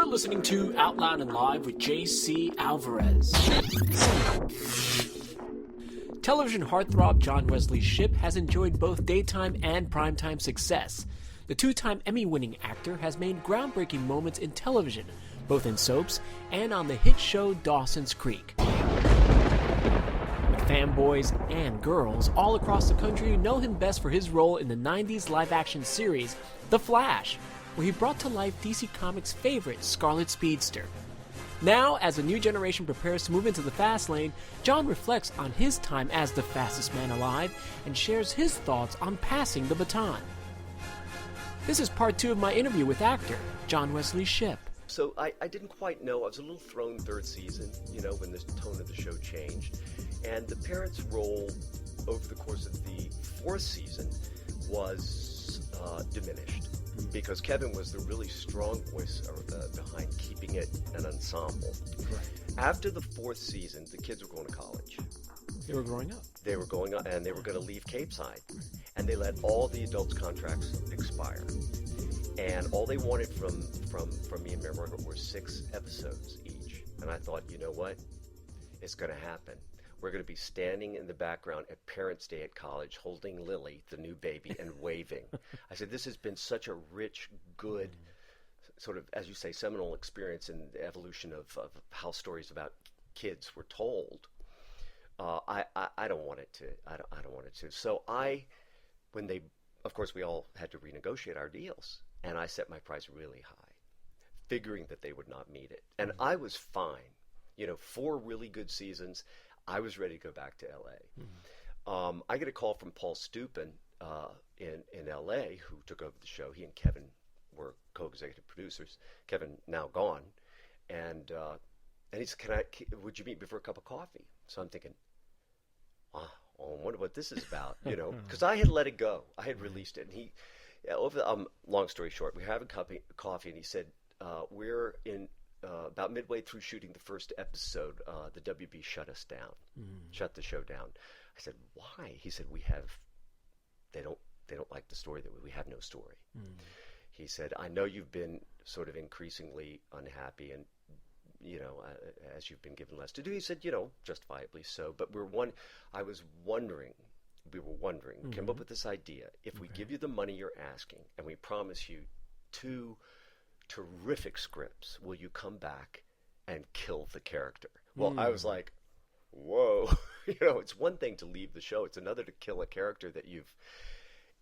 You're listening to Out Loud and Live with J.C. Alvarez. Television heartthrob John Wesley Shipp has enjoyed both daytime and primetime success. The two-time Emmy-winning actor has made groundbreaking moments in television, both in soaps and on the hit show Dawson's Creek. With fanboys and girls all across the country know him best for his role in the 90s live-action series The Flash, where he brought to life DC Comics' favorite Scarlet Speedster. Now, as a new generation prepares to move into the fast lane, John reflects on his time as the fastest man alive and shares his thoughts on passing the baton. This is part 2 of my interview with actor John Wesley Shipp. So I didn't quite know. I was a little thrown third season, when the tone of the show changed. And the parents' role over the course of the 4th season was diminished. Because Kevin was the really strong voice behind keeping it an ensemble. Right. After the 4th season, the kids were going to college. They were growing up. They were going up, and they were going to leave Cape Side. And they let all the adults' contracts expire. And all they wanted from me and Mary Margaret were 6 episodes each. And I thought, you know what? It's going to happen. We're going to be standing in the background at Parents' Day at college holding Lily, the new baby, and waving. I said, this has been such a rich, good, sort of, as you say, seminal experience in the evolution of how stories about kids were told. I don't want it to. I don't want it to. So of course, we all had to renegotiate our deals, and I set my price really high, figuring that they would not meet it. And I was fine. 4 really good seasons. I was ready to go back to L.A. Mm-hmm. I get a call from Paul Stupin in L.A., who took over the show. He and Kevin were co-executive producers. Kevin now gone, and he said, would you meet me for a cup of coffee? So I'm thinking, I wonder what this is about, because I had let it go. I had released it, and he, long story short, we were having coffee, and he said, we're in. About midway through shooting the first episode, the WB shut us down, shut the show down. I said, why? He said, they don't like the story, that we have no story. He said, I know you've been sort of increasingly unhappy and, as you've been given less to do. He said, justifiably so, but we were wondering, came up with this idea. If we give you the money you're asking and we promise you 2 terrific scripts, will you come back and kill the character? Well, I was like, whoa. It's one thing to leave the show. It's another to kill a character that you've...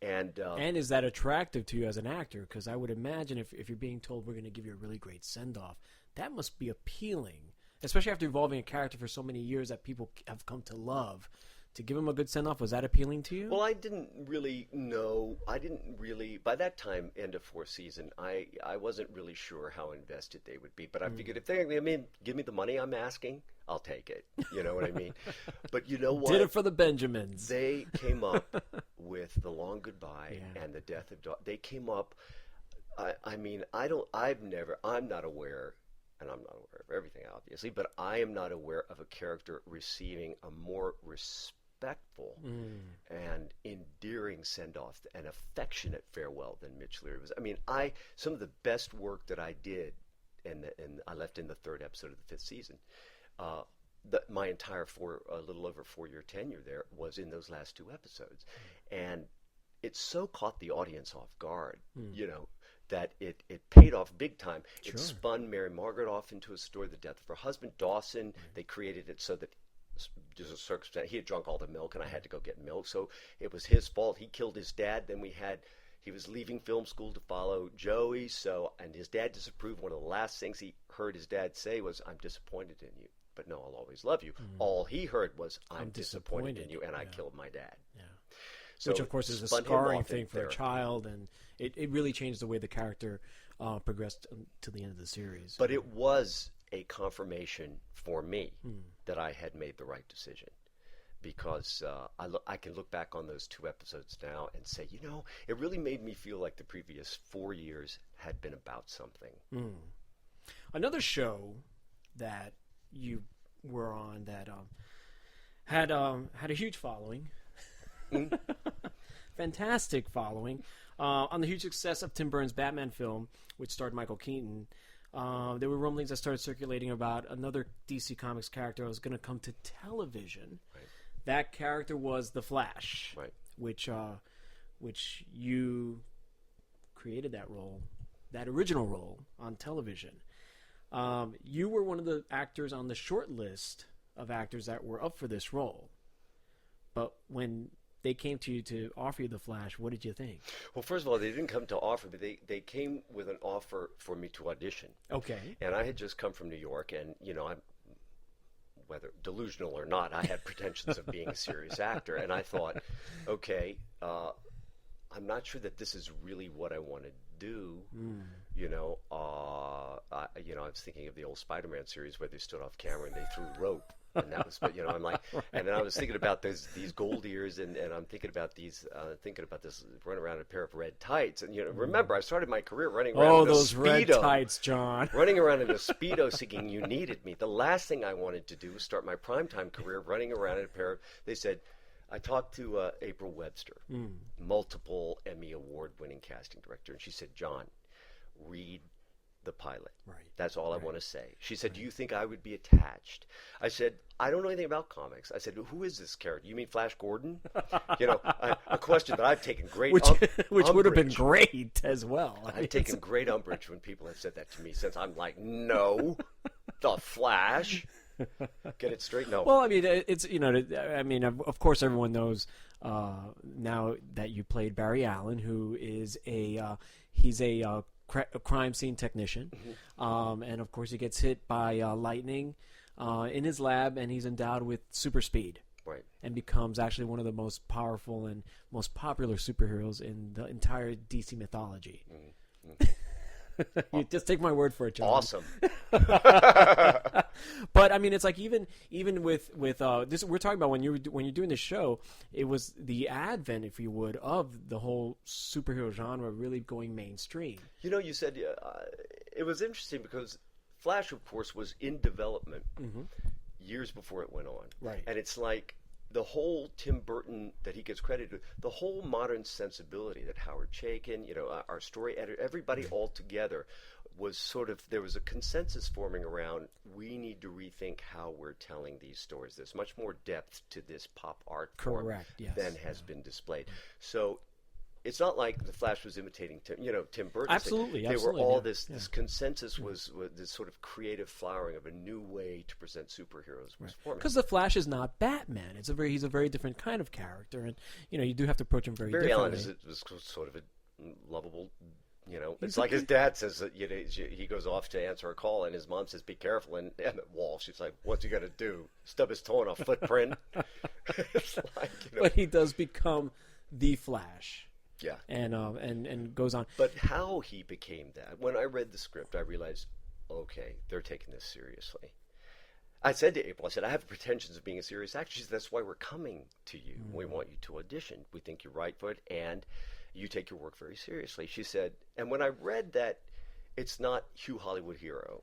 And is that attractive to you as an actor? Because I would imagine if you're being told we're going to give you a really great send-off, that must be appealing, especially after evolving a character for so many years that people have come to love. To give him a good send-off, was that appealing to you? Well, I didn't really know. By that time, end of 4th season, I wasn't really sure how invested they would be. But I figured if they give me the money I'm asking, I'll take it. You know what I mean? But you know what? Did it for the Benjamins. They came up with The Long Goodbye and The Death of Dog. They came up, I'm not aware, and I'm not aware of everything, obviously, but I am not aware of a character receiving a more respectful and endearing send-off and affectionate farewell than Mitch Leary was. I mean, some of the best work that I did, and I left in the 3rd episode of the 5th season. My entire a little over 4-year tenure there was in those last 2 episodes, and it so caught the audience off guard, that it paid off big time. Sure. It spun Mary Margaret off into a story, the death of her husband, Dawson. They created it so that there's a circumstance. He had drunk all the milk, and I had to go get milk, so it was his fault. He killed his dad. Then he was leaving film school to follow Joey, and his dad disapproved. One of the last things he heard his dad say was, "I'm disappointed in you, but no, I'll always love you." All he heard was, "I'm disappointed in you, and I killed my dad." Yeah. So which, of course, is a scarring thing for a child, and it really changed the way the character progressed to the end of the series. But it was a confirmation for me that I had made the right decision, because I can look back on those 2 episodes now and say, it really made me feel like the previous 4 years had been about something. Another show that you were on that had a huge following. Fantastic following. On the huge success of Tim Burton's Batman film, which starred Michael Keaton, there were rumblings that started circulating about another DC Comics character that was going to come to television. Right. That character was the Flash, Right. which you created that role, that original role on television. You were one of the actors on the short list of actors that were up for this role. But when they came to you to offer you the Flash, what did you think? Well, first of all, they didn't come to offer, but they came with an offer for me to audition. Okay. And I had just come from New York, and, I'm, whether delusional or not, I had pretensions of being a serious actor. And I thought, okay, I'm not sure that this is really what I want to do. I was thinking of the old Spider-Man series where they stood off camera and they threw rope. And that was, I'm like, and then I was thinking about these gold ears, and I'm thinking about this running around in a pair of red tights. And remember, I started my career running around in a those Speedo, red tights, John. running around in a Speedo, singing "You Needed Me." The last thing I wanted to do was start my primetime career running around in a pair of. They said, I talked to April Webster, multiple Emmy award-winning casting director, and she said, John, read the pilot. Right. That's all I want to say. She said, do you think I would be attached? I said, I don't know anything about comics. I said, who is this character? You mean Flash Gordon? A question that I've taken great which would have been umbrage. Great as well. I've taken great umbrage when people have said that to me, since I'm like, no, the Flash. Get it straight? No. Well, I mean, it's of course, everyone knows now that you played Barry Allen, who is he's a crime scene technician, and of course he gets hit by lightning in his lab, and he's endowed with super speed. Right. And becomes actually one of the most powerful and most popular superheroes in the entire DC mythology. You just take my word for it, John. Awesome. But I mean, it's like even with this, we're talking about when you're doing the show, it was the advent, if you would, of the whole superhero genre really going mainstream. You said it was interesting because Flash, of course, was in development years before it went on. Right. And it's like the whole Tim Burton that he gets credited, the whole modern sensibility that Howard Chaykin, our story editor, everybody all together was sort of, there was a consensus forming around, we need to rethink how we're telling these stories. There's much more depth to this pop art form than has been displayed. So it's not like the Flash was imitating Tim Burton. Absolutely. They were all this consensus was this sort of creative flowering of a new way to present superheroes was forming. Because the Flash is not Batman. He's a very different kind of character, and you do have to approach him very differently. Barry Allen was sort of a lovable. It's like his dad says that he goes off to answer a call, and his mom says, "Be careful." And Emmett Walsh, she's like, "What's he gonna do? Stub his toe on a footprint?" It's like, But he does become the Flash. Yeah, and goes on. But how he became that? When I read the script, I realized, okay, they're taking this seriously. I said to April, I have pretensions of being a serious actor. She said, that's why we're coming to you. We want you to audition. We think you're right for it, and you take your work very seriously. She said, and when I read that, it's not Hugh Hollywood hero.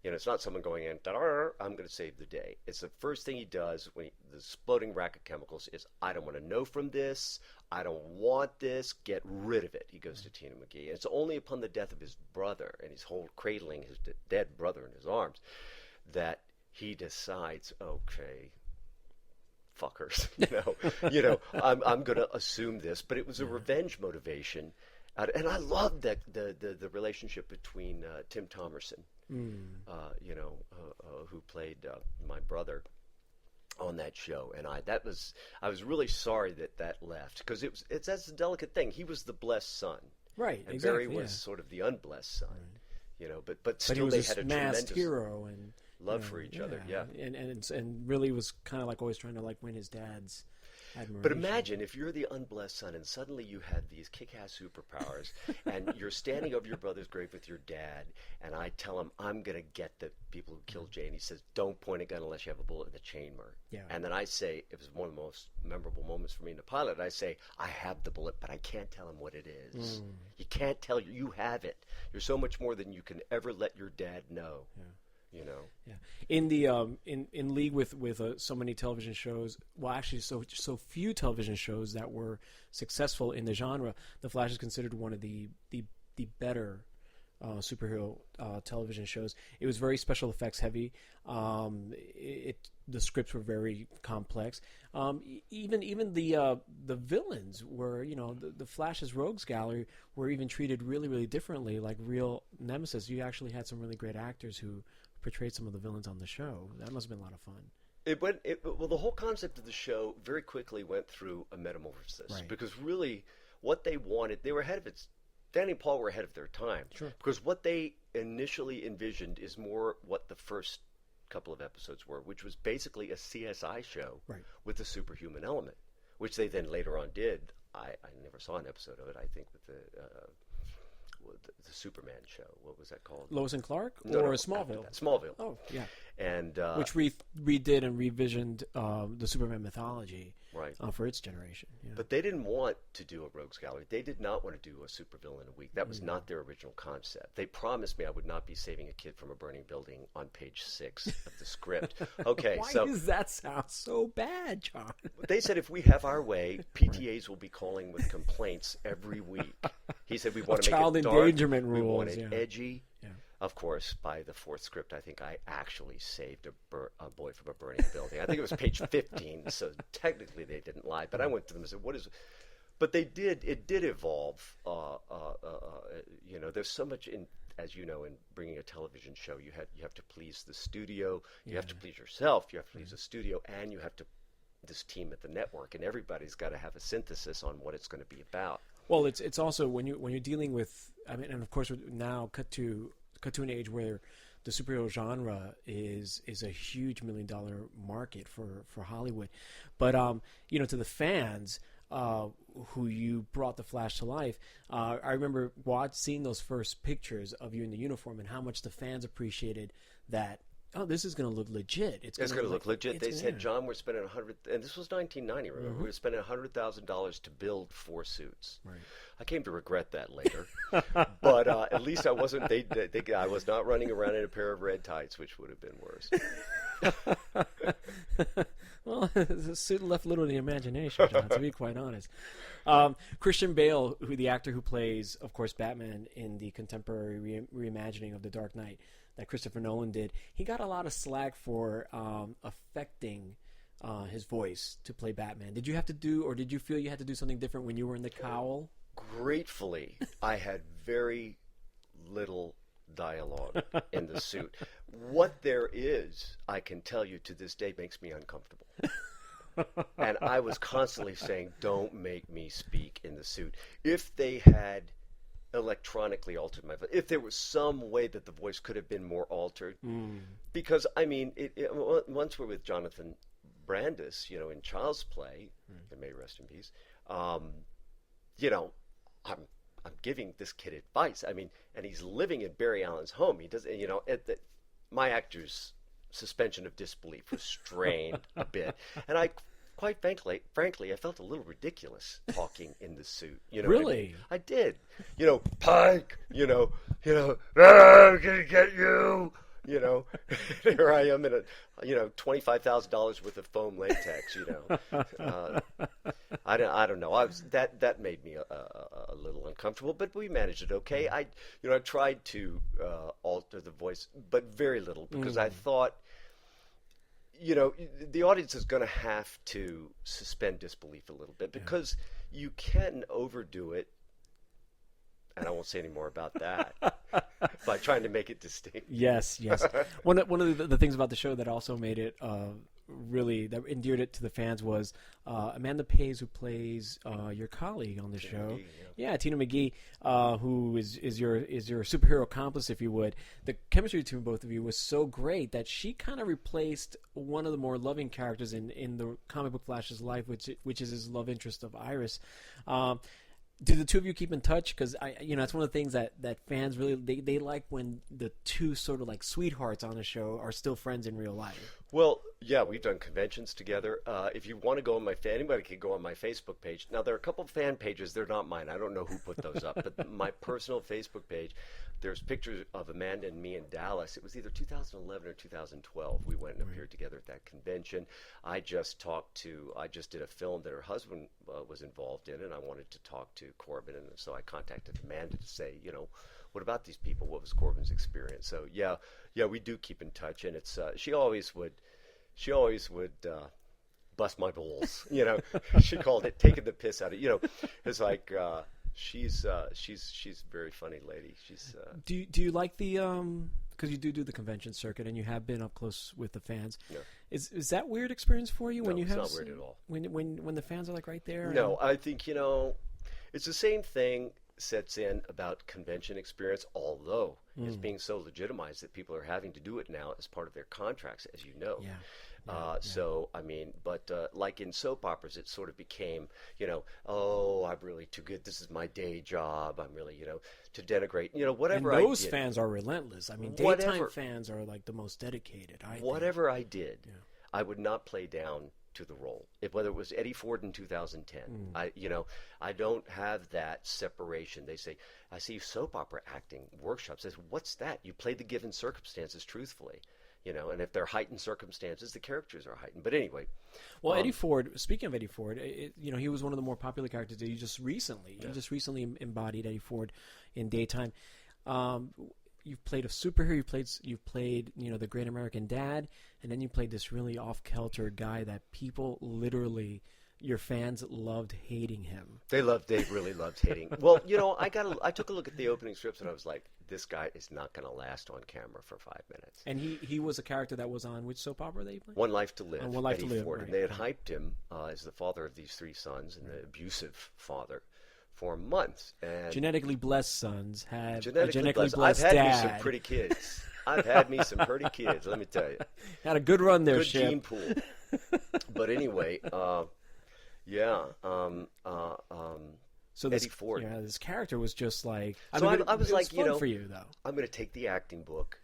It's not someone going in, I'm going to save the day. It's the first thing he does when the exploding rack of chemicals is, I don't want to know from this. I don't want this. Get rid of it. He goes to Tina McGee. And it's only upon the death of his brother and his whole cradling his dead brother in his arms that he decides, okay, fuckers, I'm going to assume this. But it was a revenge motivation. And I loved that the relationship between Tim Thomerson, who played my brother on that show, and I was really sorry that left, because that's a delicate thing. He was the blessed son, right? And exactly, Barry was sort of the unblessed son, but still he was they had a tremendous hero and love for each other, and really was kind of like always trying to like win his dad's admiration. But imagine if you're the unblessed son and suddenly you have these kick-ass superpowers and you're standing over your brother's grave with your dad, and I tell him, I'm going to get the people who killed Jay, and he says, don't point a gun unless you have a bullet in the chamber. Yeah. And then I say, it was one of the most memorable moments for me in the pilot, I say, I have the bullet, but I can't tell him what it is. You can't tell, you have it. You're so much more than you can ever let your dad know. Yeah. In the in league with so many television shows, well, actually so few television shows that were successful in the genre, The Flash is considered one of the better superhero television shows. It was very special effects heavy. The scripts were very complex. Even the villains were, the Flash's rogues gallery were even treated really, really differently, like real nemesis. You actually had some really great actors who portrayed some of the villains on the show. That must have been a lot of fun. Well, the whole concept of the show very quickly went through a metamorphosis, Right. because really what they wanted, they were ahead of it. Danny and Paul were ahead of their time. Sure. Because what they initially envisioned is more what the first couple of episodes were, which was basically a CSI show Right. with a superhuman element, which they then later on did. I never saw an episode of it, I think, with the Superman show. What was that called? Lois and Clark No, or no, Smallville? Smallville. Oh, yeah. And Which redid and revisioned the Superman mythology right. for its generation. Yeah. But they didn't want to do a rogues gallery. They did not want to do a supervillain a week. That was not their original concept. They promised me I would not be saving a kid from a burning building on page 6 of the script. Okay, Why so does that sound so bad, John? they said if we have our way, PTAs will be calling with complaints every week. He said we want to make child it dark, endangerment we rules, want it yeah. edgy. Yeah. Of course, by the 4th script, I think I actually saved a boy from a burning building. I think it was page 15, so technically they didn't lie. But I went to them and said, "What is?" But they did. It did evolve. There's so much in, as you know, in bringing a television show. You have to please the studio. You have to please yourself. You have to please the studio, and you have to this team at the network. And everybody's got to have a synthesis on what it's going to be about. Well, it's also when you're dealing with, I mean, and of course we're now cut to an age where the superhero genre is a huge $1 million market for Hollywood, but to the fans who you brought the Flash to life, I remember seeing those first pictures of you in the uniform and how much the fans appreciated that. Oh, this is going to look legit. It's going to look legit. They said, John, we're spending and this was 1990. Remember, we were spending $100,000 to build 4 suits. Right. I came to regret that later, but at least I wasn't. I was not running around in a pair of red tights, which would have been worse. Well, the suit left little to the imagination, John, to be quite honest. Christian Bale, the actor who plays, of course, Batman in the contemporary reimagining of The Dark Knight that Christopher Nolan did, he got a lot of slack for affecting his voice to play Batman. Did you have to do, or did you feel you had to do something different when you were in the cowl? Gratefully, I had very little dialogue in the suit. What there is, I can tell you to this day, makes me uncomfortable. And I was constantly saying, don't make me speak in the suit. If they had electronically altered my voice, if there was some way that the voice could have been more altered, because, I mean, once we're with Jonathan Brandis, in Child's Play, and may rest in peace, I'm giving this kid advice. I mean, and he's living in Barry Allen's home. He doesn't, my actor's suspension of disbelief was strained a bit, and I, quite frankly, I felt a little ridiculous talking in the suit. Really? I did. Pike. I'm gonna get you. Here I am in a, $25,000 worth of foam latex. I don't know. That made me a little uncomfortable, but we managed it okay. I tried to alter the voice, but very little, because I thought, the audience is going to have to suspend disbelief a little bit, because you can overdo it. And I won't say any more about that by trying to make it distinct. Yes. One of the things about the show that also made it that endeared it to the fans was Amanda Pays, who plays your colleague on the show. Tina McGee, who is your superhero accomplice, if you would. The chemistry between both of you was so great that she kind of replaced one of the more loving characters in the comic book Flash's life, which is his love interest of Iris. Do the two of you keep in touch? Because it's one of the things that fans really they like, when the two sort of like sweethearts on a show are still friends in real life. Well, yeah, we've done conventions together. If you want to go on anybody can go on my Facebook page. Now, there are a couple of fan pages. They're not mine. I don't know who put those up. But my personal Facebook page, there's pictures of Amanda and me in Dallas. It was either 2011 or 2012. We went and appeared together at that convention. I just did a film that her husband was involved in, and I wanted to talk to Corbin, and so I contacted Amanda to say, what about these people? What was Corbin's experience? So yeah, we do keep in touch, and it's she always would bust my balls. You know, she called it taking the piss out of, you know, it's like she's a very funny lady. She's do you like the because you do the convention circuit and you have been up close with the fans. Yeah. Is that weird experience for you when you it's have not weird at all. When the fans are like right there? No, I think, you know, it's the same thing sets in about convention experience, although it's being so legitimized that people are having to do it now as part of their contracts, as you know. Yeah. So, I mean, but like in soap operas, it sort of became, you know, oh, I'm really too good. This is my day job. I'm really, you know, to denigrate, you know, whatever and those I did. fans are relentless. I mean, daytime fans are like the most dedicated. Whatever I did, I would not play down to the role. Whether it was Eddie Ford in 2010, I don't have that separation. They say, I see soap opera acting workshops. I say, what's that? You play the given circumstances truthfully. You know, and if they're heightened circumstances, the characters are heightened. But anyway. Well, Eddie Ford, speaking of Eddie Ford, you know, he was one of the more popular characters that you just recently embodied Eddie Ford in daytime. You've played a superhero, you've played, you know, the Great American Dad, and then you played this really off-kilter guy that people literally, your fans loved hating him. They really loved hating. Well, you know, I took a look at the opening scripts and I was like, this guy is not going to last on camera for 5 minutes. And he was a character that was on which soap opera that you played? One Life to Live. One Life to Live. Ford. Right. And they had hyped him as the father of these 3 sons and an abusive father for months. And genetically blessed sons had genetically blessed I've had dad. me some pretty kids. I've had me some pretty kids, let me tell you. Had a good run there, good Shipp. Gene pool. But anyway, so this, Eddie Ford. Yeah, this character was just like. I was like, fun for you though. I'm going to take the acting book,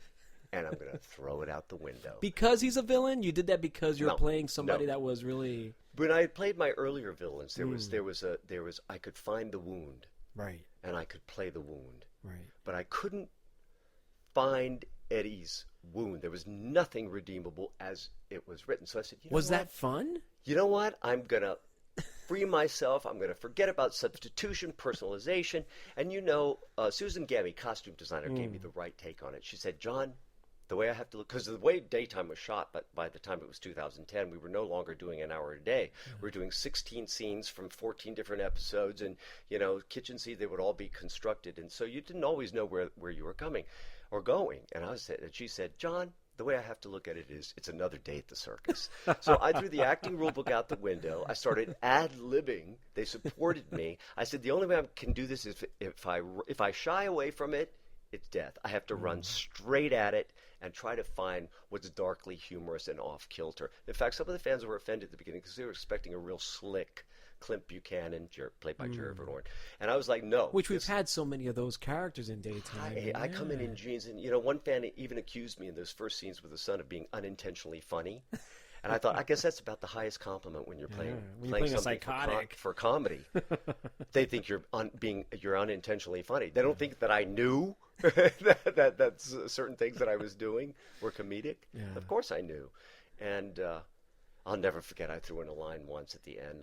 and I'm going to throw it out the window. Because he's a villain. You did that because you're playing somebody that was really. When I had played my earlier villains, there was I could find the wound, right, and I could play the wound, right, but I couldn't find Eddie's wound. There was nothing redeemable as it was written. So I said, was that fun? You know what? I'm gonna free myself. I'm going to forget about substitution, personalization. And you know, Susan Gammy, costume designer, gave me the right take on it. She said, John, the way I have to look, because the way daytime was shot, but by the time it was 2010, we were no longer doing an hour a day. We're doing 16 scenes from 14 different episodes, and, you know, kitchen scenes, they would all be constructed. And so you didn't always know where you were coming or going. And she said, John, the way I have to look at it is it's another day at the circus. So I threw the acting rule book out the window. I started ad-libbing. They supported me. I said the only way I can do this is if I shy away from it, it's death. I have to run straight at it and try to find what's darkly humorous and off-kilter. In fact, some of the fans were offended at the beginning because they were expecting a real slick Clint Buchanan, played by Jerry Van Orn. And I was like, no. Which we've had so many of those characters in daytime. I come in jeans, and, you know, one fan even accused me in those first scenes with the son of being unintentionally funny. And I thought, I guess that's about the highest compliment when you're playing something psychotic for comedy. They think you're unintentionally funny. They don't think that I knew that certain things that I was doing were comedic. Yeah. Of course I knew. And I'll never forget, I threw in a line once at the end.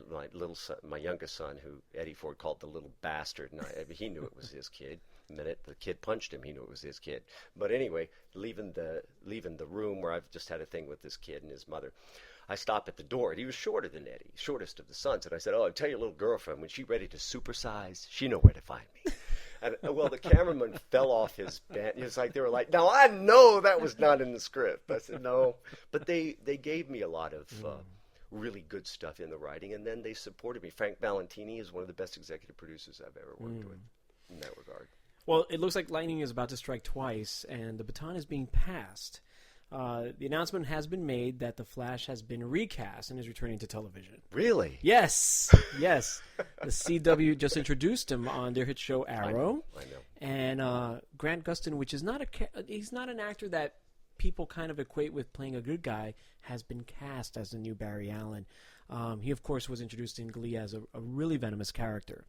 My youngest son, who Eddie Ford called the little bastard, and he knew it was his kid. The minute the kid punched him, he knew it was his kid. But anyway, leaving the room where I've just had a thing with this kid and his mother, I stopped at the door, and he was shorter than Eddie, shortest of the sons. And I said, tell your little girlfriend, when she's ready to supersize, she know where to find me. And, well, the cameraman fell off his bench. It's like they were like, "Now I know that was not in the script." I said, "No," but they gave me a lot of really good stuff in the writing, and then they supported me. Frank Valentini is one of the best executive producers I've ever worked with in that regard. Well, it looks like lightning is about to strike twice, and the baton is being passed. The announcement has been made that The Flash has been recast and is returning to television. Really? Yes. The CW just introduced him on their hit show Arrow. I know. And Grant Gustin, which is he's not an actor that people kind of equate with playing a good guy, has been cast as the new Barry Allen. He, of course, was introduced in Glee as a really venomous character.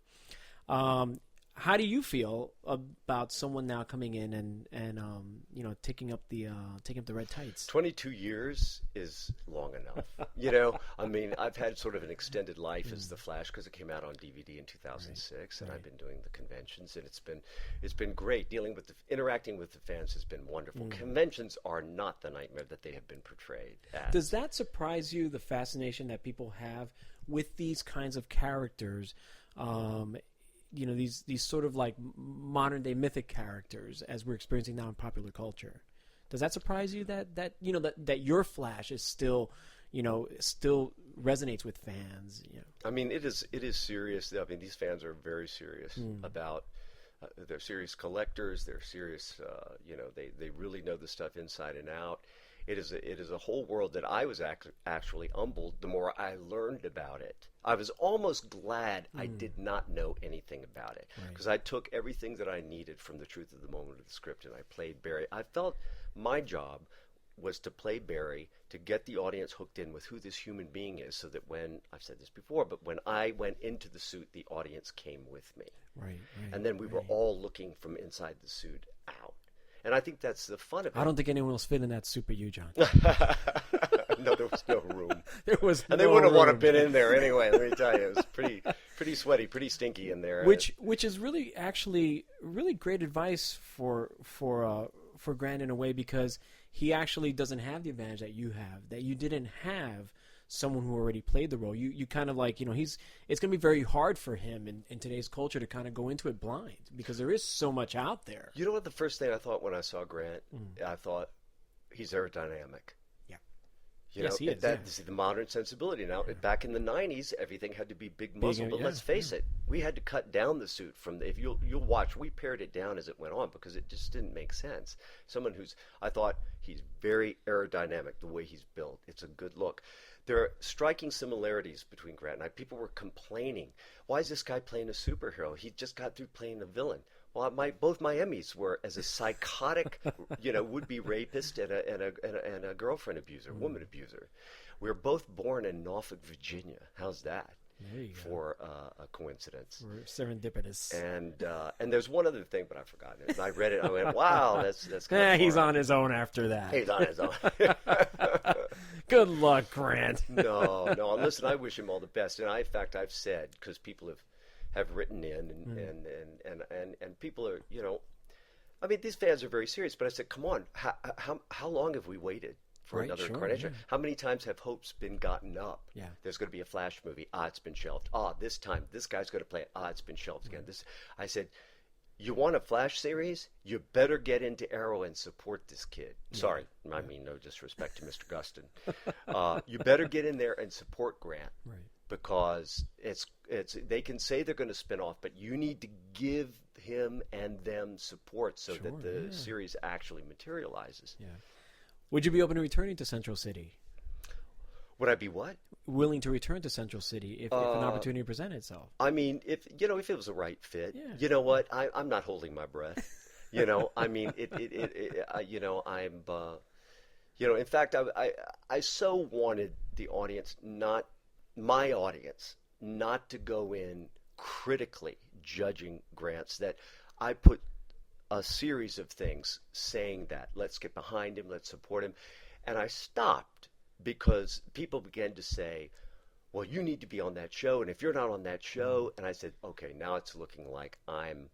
how do you feel about someone now coming in and taking up the red tights? 22 years is long enough. You know, I mean, I've had sort of an extended life as The Flash because it came out on DVD in 2006, and I've been doing the conventions, and it's been great. Interacting with the fans has been wonderful. Conventions are not the nightmare that they have been portrayed as. Does that surprise you, the fascination that people have with these kinds of characters? These sort of like modern day mythic characters as we're experiencing now in popular culture. Does that surprise you that your Flash is still resonates with fans? You know? I mean, it is serious. I mean, these fans are very serious about. They're serious collectors. They're serious. They really know the stuff inside and out. It is a whole world that I was actually humbled the more I learned about it. I was almost glad I did not know anything about it because I took everything that I needed from the truth of the moment of the script and I played Barry. I felt my job was to play Barry, to get the audience hooked in with who this human being is so that I've said this before, but when I went into the suit, the audience came with me. Right. And then we were all looking from inside the suit out. And I think that's the fun of it. I don't think anyone else fit in that suit but you, John. No, there was no room. And they wouldn't want to been in there anyway. Let me tell you, it was pretty sweaty, pretty stinky in there. Which is really actually really great advice for Grant in a way, because he actually doesn't have the advantage that you have, that you didn't have someone who already played the role. You kind of like, it's going to be very hard for him in today's culture to kind of go into it blind because there is so much out there. You know what the first thing I thought when I saw Grant? I thought he's aerodynamic. Yeah. Yes, he is. This is the modern sensibility. Now, back in the 90s, everything had to be big muscle. But let's face it, we had to cut down the suit from if you'll watch, we pared it down as it went on because it just didn't make sense. Someone I thought he's very aerodynamic, the way he's built. It's a good look. There are striking similarities between Grant and I. People were complaining, why is this guy playing a superhero? He just got through playing a villain. Well, both my Emmys were as a psychotic, would-be rapist and a girlfriend abuser, woman abuser. We were both born in Norfolk, Virginia. How's that? For a coincidence. We're serendipitous. And there's one other thing, but I've forgotten it. And I read it. I went, wow, that's kind of he's on his own after that. He's on his own. Good luck, Grant. No. And listen, I wish him all the best. And in fact, I've said, because people have written in and people are, I mean, these fans are very serious. But I said, come on, how long have we waited for another incarnation? How many times have hopes been gotten up? Yeah. There's going to be a Flash movie. It's been shelved. This time, this guy's going to play it. It's been shelved again. I said, you want a Flash series? You better get into Arrow and support this kid. Sorry, I mean no disrespect to Mr. Gustin. You better get in there and support Grant, because it's they can say they're going to spin off, but you need to give him and them support so that the series actually materializes. Yeah. Would you be open to returning to Central City? Would I be what? Willing to return to Central City if an opportunity presented itself? I mean, if it was a right fit, you know what? I'm not holding my breath. I mean, in fact, I so wanted the audience, not my audience, not to go in critically judging Grants, that I put a series of things saying that let's get behind him, let's support him, and I stopped because people began to say, well, you need to be on that show, and if you're not on that show, and I said, okay, now it's looking like I'm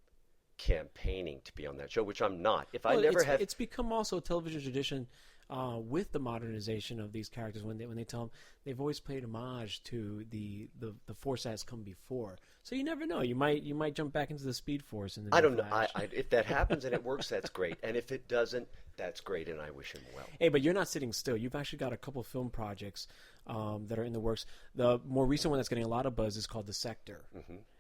campaigning to be on that show, which I'm not. It's become also a television tradition with the modernization of these characters. When they tell them, they've always paid homage to the force that has come before. So you never know. You might jump back into the Speed Force. I don't know. If that happens and it works, that's great. And if it doesn't, that's great, and I wish him well. Hey, but you're not sitting still. You've actually got a couple film projects that are in the works. The more recent one that's getting a lot of buzz is called The Sector.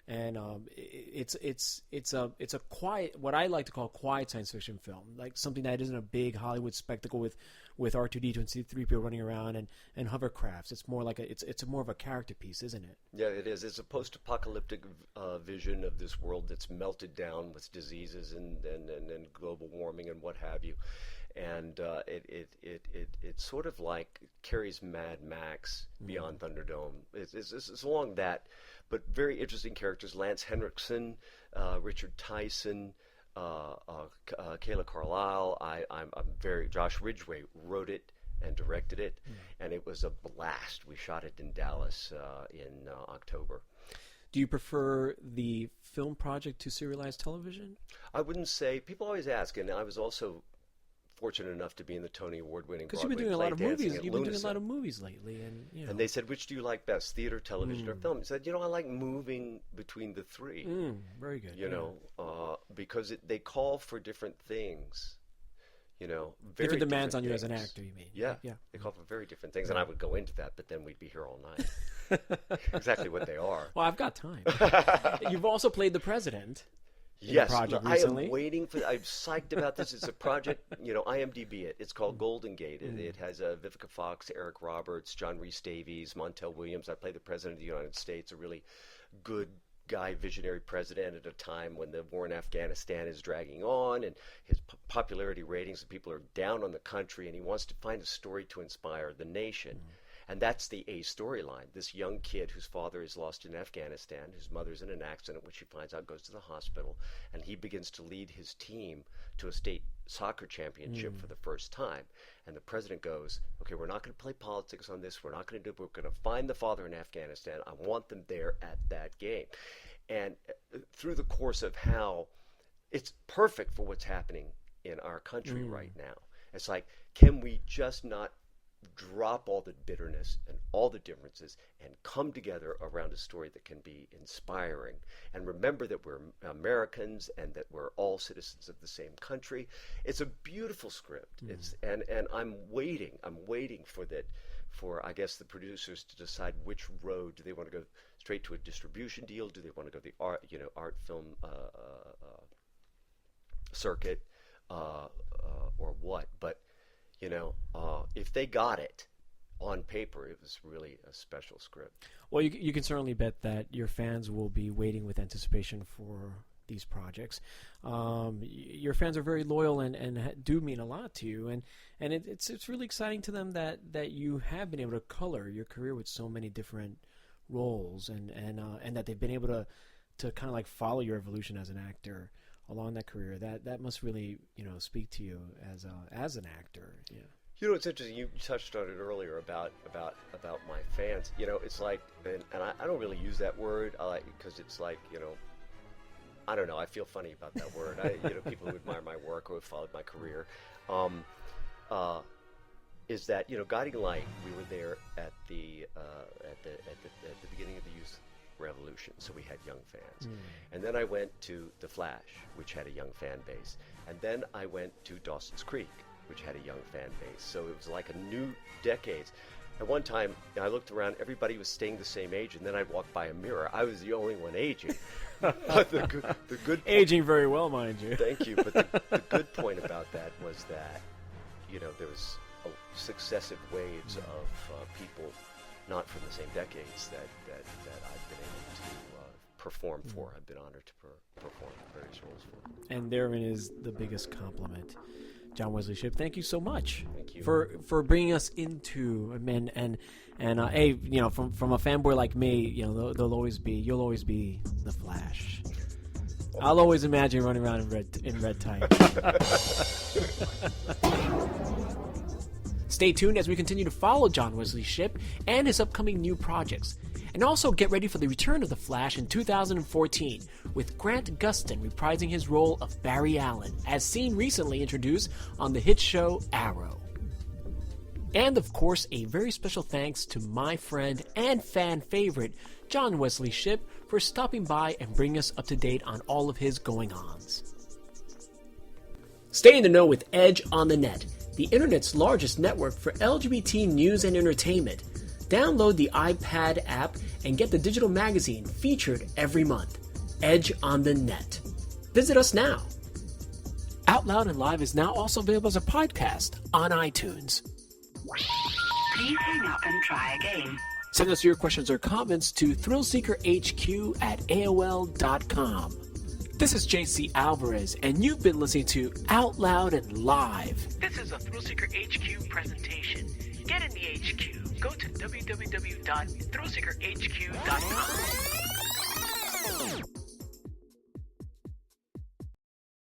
And it's a quiet, what I like to call quiet science fiction film, like something that isn't a big Hollywood spectacle with R2D2 and C-3PO running around and hovercrafts. It's more like it's more of a character piece, isn't it? Yeah, it is. It's a post-apocalyptic vision of this world that's melted down with diseases and global warming and what have you. And it's sort of like carries Mad Max Beyond Thunderdome. It's along that. but very interesting characters. Lance Henriksen, Richard Tyson, Kayla Carlisle. Josh Ridgway wrote it and directed it, and it was a blast. We shot it in Dallas in October. Do you prefer the film project to serialized television? I wouldn't say. People always ask, and I was also fortunate enough to be in the Tony Award-winning Broadway because you've been doing a play lot of Dancing movies. at You've been doing a Lunasa. lot of movies lately, and And they said, which do you like best, theater, television, or film? I said, I like moving between the three. Very good. You know, because they call for different things. You know, different demands on you things. as an actor, you mean? Yeah, yeah. They call for very different things, and I would go into that, but then we'd be here all night. Exactly what they are. Well, I've got time. You've also played the president. Yes, project I recently. am waiting for. I'm psyched about this. It's a project. IMDb it. It's called Golden Gate. It has Vivica Fox, Eric Roberts, John Rhys Davies, Montel Williams. I play the president of the United States, a really good guy, visionary president at a time when the war in Afghanistan is dragging on, and his popularity ratings, and people are down on the country, and he wants to find a story to inspire the nation. And that's the A storyline. This young kid whose father is lost in Afghanistan, whose mother's in an accident, which he finds out goes to the hospital, and he begins to lead his team to a state soccer championship for the first time. And the president goes, okay, we're not going to play politics on this. We're not going to do it. We're going to find the father in Afghanistan. I want them there at that game. And through the course of how it's perfect for what's happening in our country right now. It's like, can we just not drop all the bitterness and all the differences and come together around a story that can be inspiring, and remember that we're Americans and that we're all citizens of the same country. It's a beautiful script. It's and I'm waiting for I guess the producers to decide which road. Do they want to go straight to a distribution deal? Do they want to go the art film circuit or what? But if they got it on paper, it was really a special script. Well, you can certainly bet that your fans will be waiting with anticipation for these projects. Your fans are very loyal and do mean a lot to you, and it's really exciting to them that you have been able to color your career with so many different roles, and that they've been able to kind of like follow your evolution as an actor along that career. That must really speak to you as an actor. Yeah. It's interesting. You touched on it earlier about my fans. It's like, and I don't really use that word. I like because it's like I don't know. I feel funny about that word. People who admire my work or who followed my career, is that Guiding Light. We were there at the beginning of the youth revolution, so we had young fans. And then I went to The Flash, which had a young fan base, and then I went to Dawson's Creek, which had a young fan base. So it was like a new decades. At one time, I looked around, everybody was staying the same age, and then I'd walk by a mirror. I was the only one aging. But the good aging very well, mind you. Thank you. But the good point about that was that, there was successive waves of people not from the same decades that I've been able to perform for. I've been honored to perform various roles for. And therein is the biggest compliment. John Wesley Shipp, thank you so much. Thank you for bringing us into and hey, from a fanboy like me, you'll always be the Flash. I'll always imagine running around in red tights. Stay tuned as we continue to follow John Wesley Shipp and his upcoming new projects. And also get ready for the return of The Flash in 2014, with Grant Gustin reprising his role of Barry Allen, as seen recently introduced on the hit show Arrow. And of course, a very special thanks to my friend and fan favorite, John Wesley Shipp, for stopping by and bringing us up to date on all of his going-ons. Stay in the know with Edge on the Net, the internet's largest network for LGBT news and entertainment. Download the iPad app and get the digital magazine featured every month. Edge on the Net. Visit us now. Out Loud and Live is now also available as a podcast on iTunes. Please hang up and try again. Send us your questions or comments to thrillseekerhq@aol.com. This is JC Alvarez, and you've been listening to Out Loud and Live. This is a Thrillseeker HQ presentation. Get in the HQ. Go to www.thrillseekerhq.com. Bye.